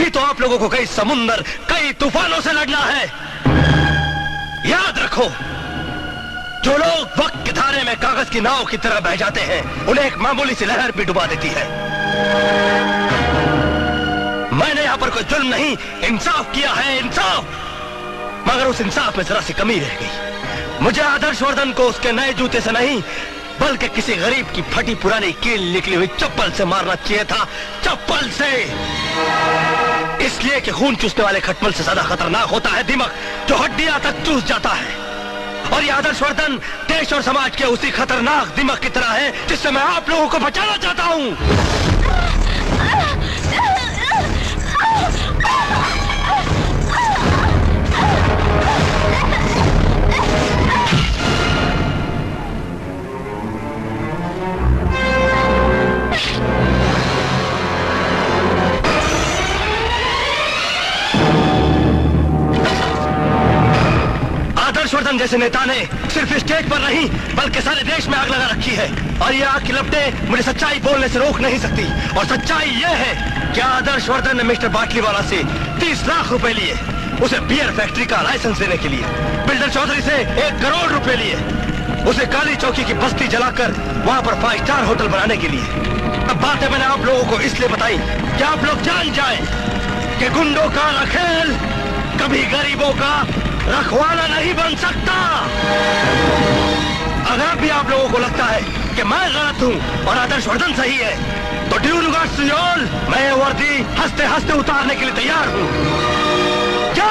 अभी तो आप लोगों को कई समुंदर, कई तूफानों से लड़ना है। याद रखो, जो लोग वक्त के धारे में कागज की नाव की तरह बह जाते हैं, उन्हें एक मामूली सी लहर भी डुबा देती है। मैंने यहां पर कोई जुल्म नहीं, इंसाफ किया है, इंसाफ। मगर उस इंसाफ में जरा सी कमी रह गई। मुझे आदर्शवर्धन को उसके नए जूते से नहीं, बल्कि किसी गरीब की फटी पुरानी कील निकली हुई चप्पल से मारना चाहिए था, चप्पल से। इसलिए कि खून चूसने वाले खटमल से ज्यादा खतरनाक होता है दिमाग, जो हड्डियां तक चूस जाता है। और ये आदर्शवर्धन देश और समाज के उसी खतरनाक दिमाग की तरह है जिससे मैं आप लोगों को बचाना चाहता हूं। आदर्शवर्धन जैसे नेता ने सिर्फ स्टेज पर नहीं बल्कि सारे देश में आग लगा रखी है, और ये आग की लपटें मुझे सच्चाई बोलने से रोक नहीं सकती। और सच्चाई ये है कि आदर्शवर्धन ने मिस्टर बाटलीवाला से 30 लाख रुपए लिए, उसे बियर फैक्ट्री का लाइसेंस देने के लिए। बिल्डर चौधरी से 1 करोड़ रुपए लिए, उसे काली चौकी की बस्ती जलाकर वहां पर 5 स्टार होटल बनाने के लिए। अब बातें मैंने आप लोगों को इसलिए बताई कि आप लोग जान जाएं कि गुंडों का रखेल कभी गरीबों का रखवाला नहीं बन सकता। अगर भी आप लोगों को लगता है कि मैं गलत हूं और आदर्शवर्धन सही है, तो due regards to you all, मैं ये वर्दी हंसते हंसते उतारने के लिए तैयार हूं। जय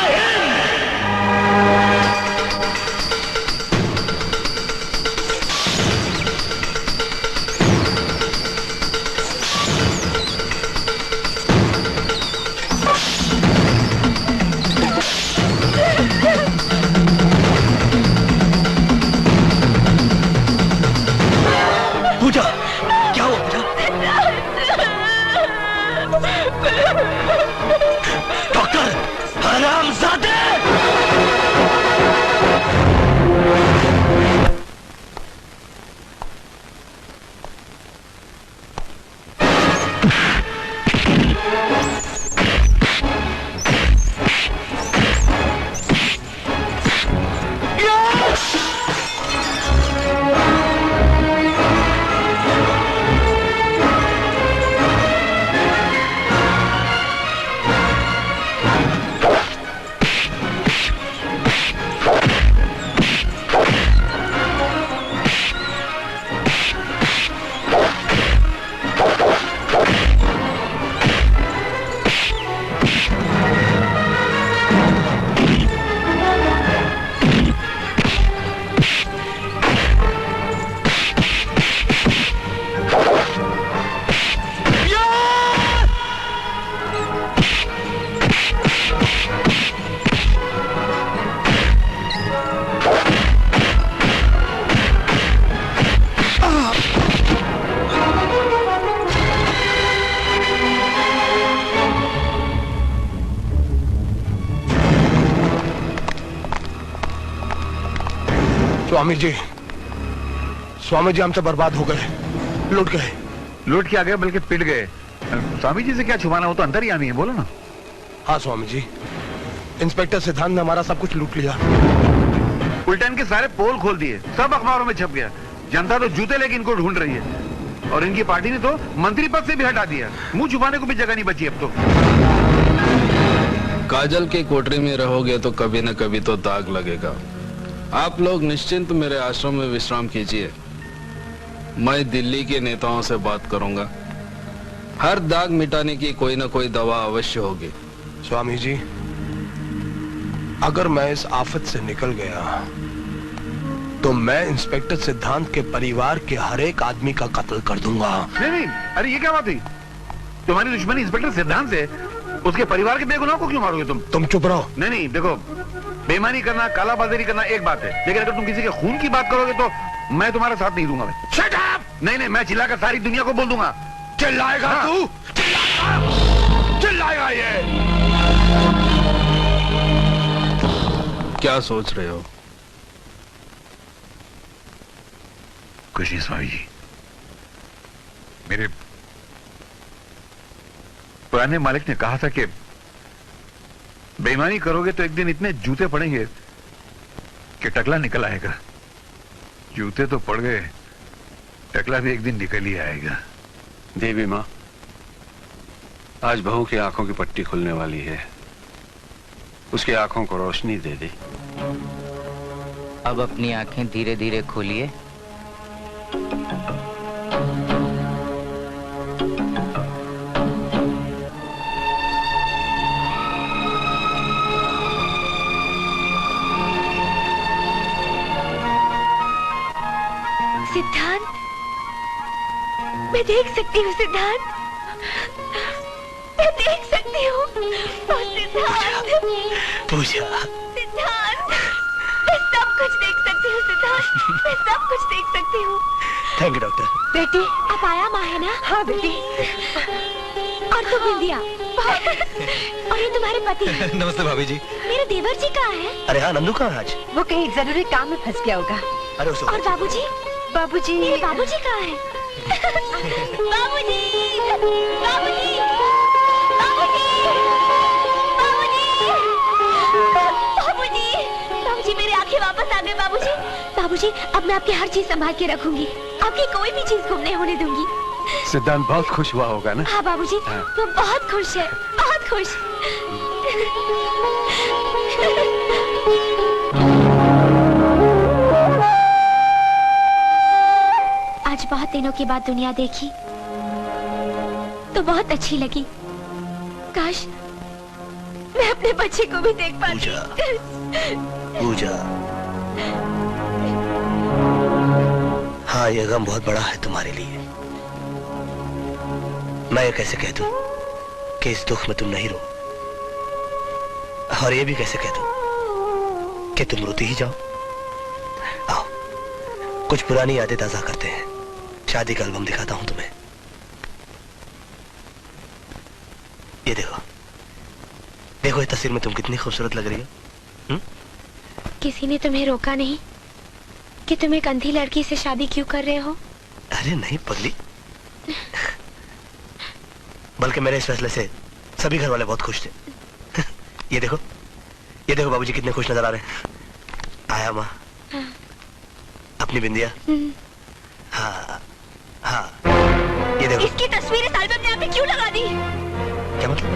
हिंद। पूजा, क्या हुआ पूजा? डॉक्टर, हरामजादे! स्वामी जी हमसे बर्बाद हो गए, लूट गए। लूट के आ गए बल्कि पिट गए। स्वामी जी से क्या छुपाना, वो तो अंतर्यामी है, बोलो ना। हाँ स्वामी जी, इंस्पेक्टर सिद्धांत ने हमारा सब कुछ लूट लिया। उल्टन के सारे पोल खोल दिए, सब अखबारों में छप गया। जनता तो जूते लेके इनको ढूंढ रही है, और इनकी पार्टी ने तो मंत्री पद से भी हटा दिया। मुंह छुपाने को भी जगह नहीं बची अब तो। काजल की कोठरी में रहोगे तो कभी न कभी तो दाग लगेगा। आप लोग निश्चिंत मेरे आश्रम में विश्राम कीजिए, मैं दिल्ली के नेताओं से बात करूंगा। हर दाग मिटाने की कोई ना कोई दवा अवश्य होगी। स्वामी जी, अगर मैं इस आफत से निकल गया तो मैं इंस्पेक्टर सिद्धांत के परिवार के हर एक आदमी का कत्ल कर दूंगा। नहीं नहीं, अरे ये क्या बात हुई? तुम्हारी दुश्मनी इंस्पेक्टर सिद्धांत से, उसके परिवार के बेगुनाह को क्यों मारोगे तुम? चुप रहो। नहीं नहीं, देखो, बेईमानी करना, कालाबाजारी करना एक बात है, लेकिन अगर तुम किसी के खून की बात करोगे तो मैं तुम्हारा साथ नहीं दूंगा। Shut up! नहीं नहीं, मैं चिल्लाकर सारी दुनिया को बोल दूंगा। चिल्लाएगा? हाँ। तू चिल्लाएगा ये? क्या सोच रहे हो? कुछ नहीं स्वामी जी, पुराने मालिक ने कहा था कि बेईमानी करोगे तो एक दिन इतने जूते पड़ेंगे कि टकला निकल आएगा। जूते तो पड़ गए, टकला भी एक दिन निकल ही आएगा। देवी माँ, आज बहू की आंखों की पट्टी खुलने वाली है, उसकी आंखों को रोशनी दे दी। अब अपनी आंखें धीरे धीरे खोलिए। सिद्धांत, मैं देख सकती हूँ सिद्धांत, मैं देख सकती हूँ। सिद्धांत, पूजा, सिद्धांत, मैं सब कुछ देख सकती हूँ सिद्धांत, मैं सब कुछ देख सकती हूँ। Thank you doctor. बेटी, आप आया माँ है ना? हाँ बेटी। और तुम बिंदिया, और ये तुम्हारे पति हैं। नमस्ते भाभी जी। मेरे देवर जी कहाँ हैं? अरे हाँ, नंदू कहाँ है आज? वो कहीं जरूरी काम में फंस गया होगा। अरे उसको। और बाबूजी? बाबूजी, मेरे बाबूजी कहाँ हैं? बाबूजी, बाबूजी, बाबूजी, बाबूजी, बाबूजी, मेरी आंखें वापस आ गई बाबूजी। बाबूजी, अब मैं आपकी हर चीज संभाल के रखूंगी, आपकी कोई भी चीज गुम नहीं होने दूंगी। सिद्धांत बहुत खुश हुआ होगा ना? हाँ बाबूजी, वो बहुत खुश है, बहुत खुश। आज बहुत दिनों के बाद दुनिया देखी तो बहुत अच्छी लगी। काश मैं अपने बच्चे को भी देख पाती। पूजा, पूजा, हाँ ये गम बहुत बड़ा है तुम्हारे लिए। मैं ये कैसे कह दूं कि इस दुख में तुम नहीं रो, और ये भी कैसे कह दूं कि तुम रोती ही जाओ। आओ कुछ पुरानी यादें ताजा करते हैं। शादी का एल्बम दिखाता हूं तुम्हें। ये देखो, देखो ये तस्वीर में तुम कितनी खूबसूरत लग रही हो। किसी ने तुम्हें रोका नहीं कि तुम एक अंधी लड़की से शादी क्यों कर रहे हो? अरे नहीं पगली, बल्कि मेरे इस फैसले से सभी घर वाले बहुत खुश थे। ये देखो, ये देखो बाबूजी कितने खुश नजर आ रहे हैं। आया माँ, अपनी बिंदिया। हाँ हाँ, ये देखो। इसकी तस्वीर इस एल्बम में आपने क्यों लगा दी? क्या मतलब?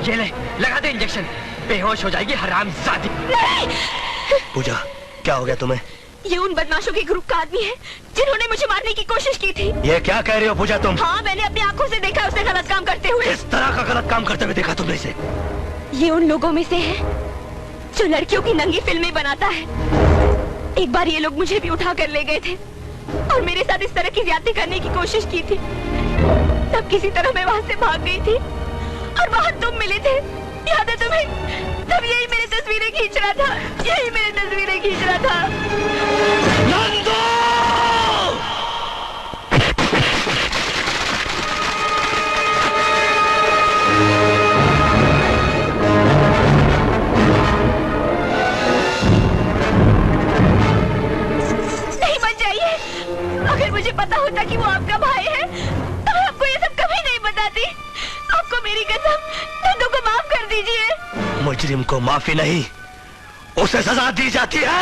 ये ले, लगा दे इंजेक्शन, बेहोश हो जाएगी हरामजादी। पूजा, क्या हो गया तुम्हें? ये उन बदमाशों के ग्रुप का आदमी है जिन्होंने मुझे मारने की कोशिश की थी। ये क्या कह रही हो पूजा तुम? हाँ, मैंने अपनी आंखों से देखा उसे गलत काम करते हुए। इस तरह का गलत काम करते हुए देखा तुमने इसे? ये उन लोगों में से है जो लड़कियों की नंगी फिल्में बनाता है। एक बार ये लोग मुझे भी उठा कर ले गए थे और मेरे साथ इस तरह की ज्यादती करने की कोशिश की थी। तब किसी तरह मैं वहाँ से भाग गई थी और वहाँ तुम मिले थे, याद है तुम्हें? तब यही मेरी तस्वीरें खींच रहा था, यही मेरी तस्वीरें खींच रहा था। नंदू! नहीं, बच जाइए। अगर मुझे पता होता कि वो आपका भाई है तो मैं आपको ये सब कभी नहीं बताती। आपको मेरी कसम, नंदू को माफ कर दीजिए। मुजरिम को माफी नहीं, उसे सजा दी जाती है।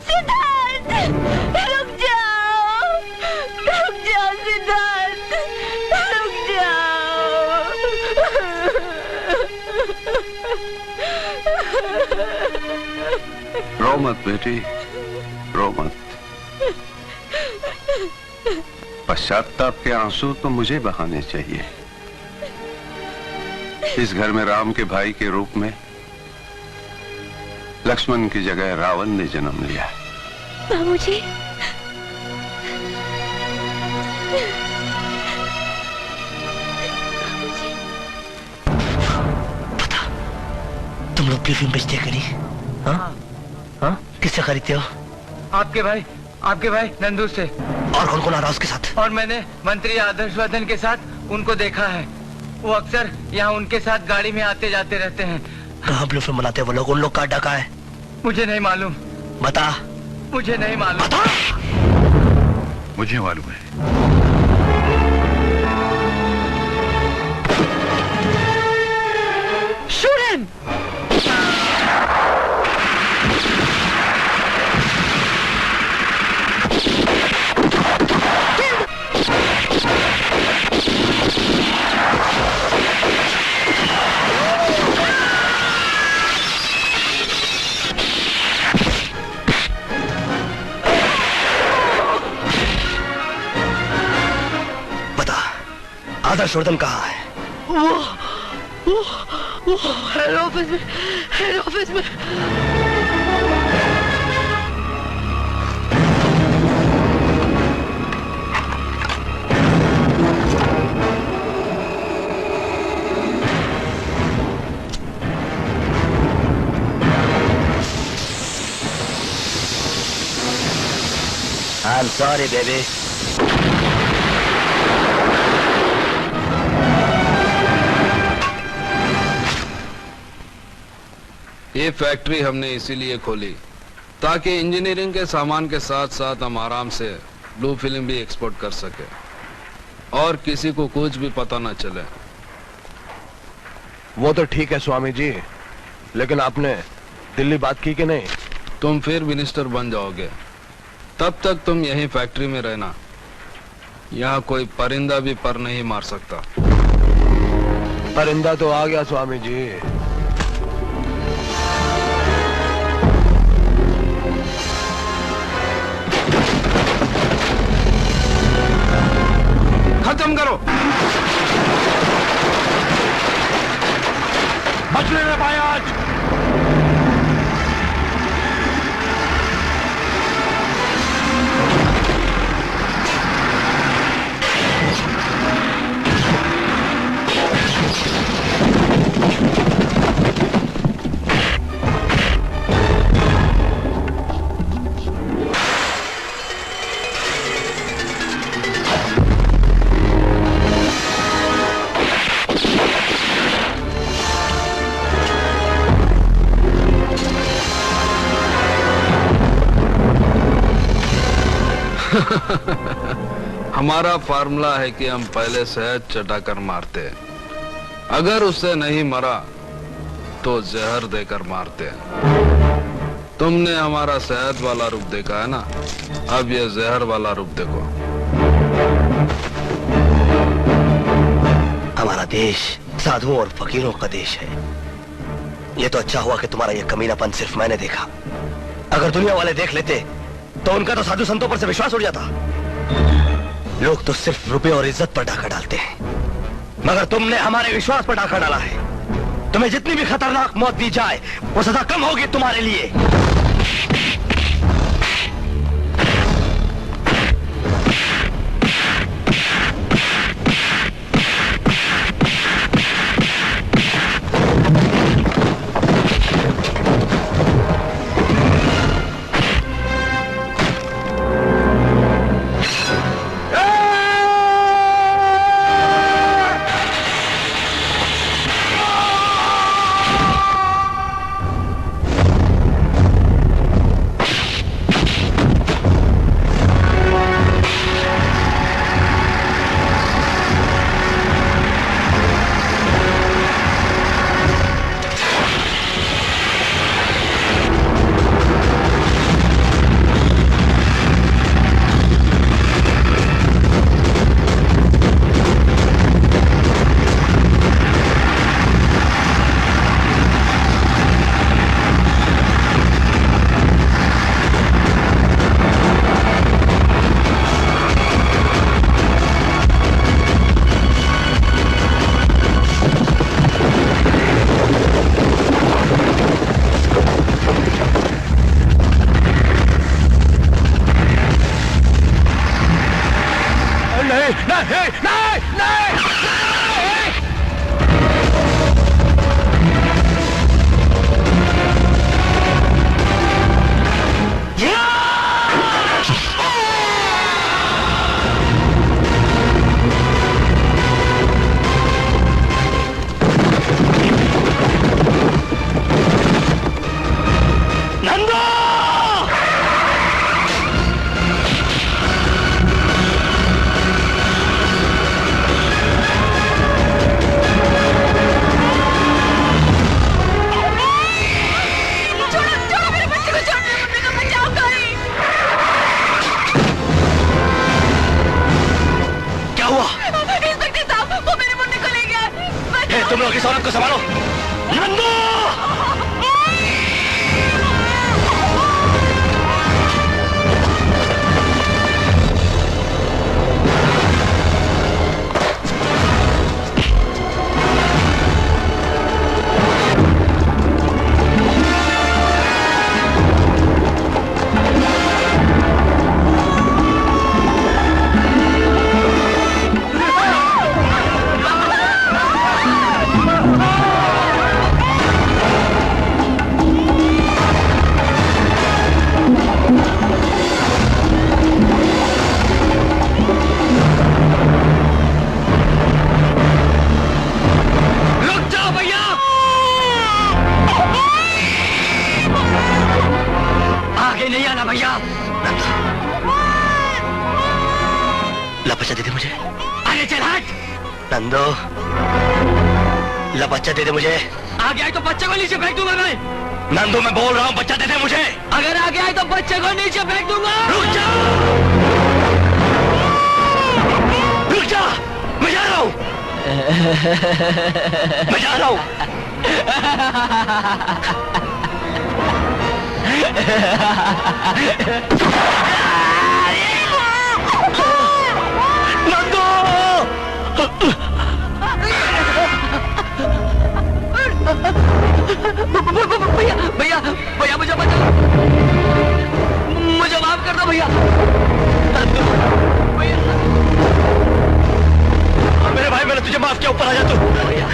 सिद्धार्थ, रुक जाओ, रुक जाओ सिद्धार्थ, रुक जाओ। रो मत बेटी, रो मत। पश्चाताप के आंसू तो मुझे बहाने चाहिए। इस घर में राम के भाई के रूप में लक्ष्मण की जगह रावण ने जन्म लिया। बाबूजी, पता, तुम लोग फिल्म बेचते कि नहीं? हाँ? हाँ? किससे खरीदते हो? आपके भाई नंदू से। और कौन कौन आ रहा उसके साथ? और मैंने मंत्री आदर्शवर्धन के साथ उनको देखा है। वो अक्सर यहाँ उनके साथ गाड़ी में आते जाते रहते हैं। कहाँ ब्लू फिल्म बनाते हैं वो लोग? उन लोग का अड्डा कहाँ है? मुझे नहीं मालूम। बता। मुझे नहीं मालूम। बता। मुझे मालूम है। Shoot him! बता, आदर्श वर्धन कहाँ है? वो हेड ऑफिस में, हेड ऑफिस में। I'm sorry, baby. ये फैक्ट्री हमने इसीलिए खोली ताकि इंजीनियरिंग के सामान के साथ साथ हम आराम से ब्लू फिल्म भी एक्सपोर्ट कर सके और किसी को कुछ भी पता न चले। वो तो ठीक है स्वामी जी, लेकिन आपने दिल्ली बात की कि नहीं? तुम फिर मिनिस्टर बन जाओगे, तब तक तुम यहीं फैक्ट्री में रहना। यहाँ कोई परिंदा भी पर नहीं मार सकता। परिंदा तो आ गया स्वामी जी। खत्म करो। बचने न पाए आज। हमारा फार्मूला है कि हम पहले शहद चटाकर मारते हैं, अगर उससे नहीं मरा तो जहर देकर मारते हैं। तुमने हमारा शहद वाला रूप देखा है ना, अब ये जहर वाला रूप देखो। हमारा देश साधुओं और फकीरों का देश है। ये तो अच्छा हुआ कि तुम्हारा ये कमीनापन सिर्फ मैंने देखा। अगर दुनिया वाले देख लेते तो उनका तो साधु संतों पर से विश्वास उड़ जाता। लोग तो सिर्फ रुपए और इज्जत पर डाका डालते हैं, मगर तुमने हमारे विश्वास पर डाका डाला है। तुम्हें जितनी भी खतरनाक मौत दी जाए वो सजा कम होगी तुम्हारे लिए। ना भैया। ला बच्चा दे दे मुझे। अरे चल हट। नंदो, ला बच्चा दे दे मुझे। आगे आए तो बच्चे को नीचे फेंक दूंगा मैं। नंदू मैं बोल रहा हूँ, बच्चा दे दे मुझे। अगर आगे आए तो बच्चे को नीचे फेंक दूंगा। रुक जा, रुक जा, मैं जा रहा हूँ, मैं जा रहा हूँ। नंदू, भैया भैया भैया मुझे बचा, मुझे माफ कर दो भैया। भैया मेरे भाई, मैंने तुझे माफ किया, ऊपर आ जा तू। भैया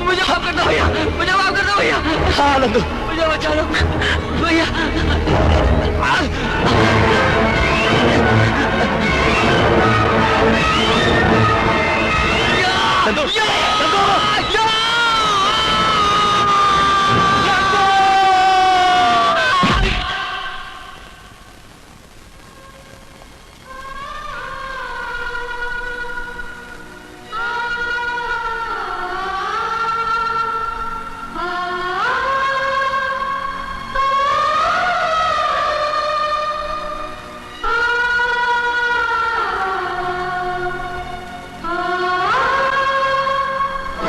मुझे माफ कर दो भैया, मुझे माफ कर दो भैया। हाँ नंदू, मुझे बचा लो भैया। नंदू,